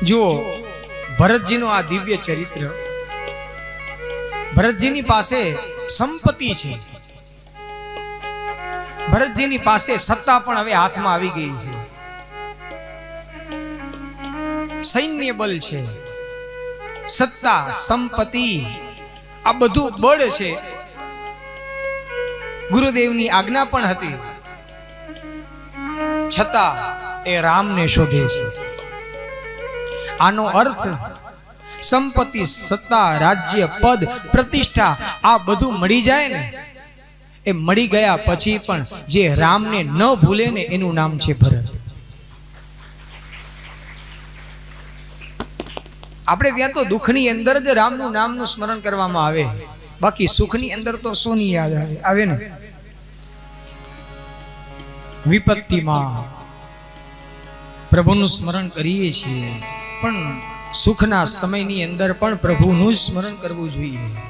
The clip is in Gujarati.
જુઓ ભરતજીનું આ દિવ્ય ચરિત્ર. ભરતજીની પાસે સંપત્તિ છે, ભરતજીની પાસે સત્તા પણ હવે હાથમાં આવી ગઈ છે, સૈન્ય બળ છે, સત્તા સંપત્તિ આ બધું બળ છે. ગુરુદેવની આજ્ઞા પણ હતી, છતાં એ રામને શોધે છે. આનો અર્થ સંપત્તિ, સત્તા, રાજ્ય, પદ, પ્રતિષ્ઠા આ બધું મળી જાય ને, એ મળી ગયા પછી પણ જે રામને ન ભૂલે ને એનું નામ છે ભરત. આપણે ત્યાં તો દુઃખની અંદર જ રામનું નામનું સ્મરણ કરવામાં આવે, બાકી સુખની અંદર તો સોની યાદ આવે ને. વિપત્તિમાં પ્રભુનું સ્મરણ કરીએ છીએ, પણ સુખના સમયની અંદર પણ પ્રભુનું જ સ્મરણ કરવું જોઈએ.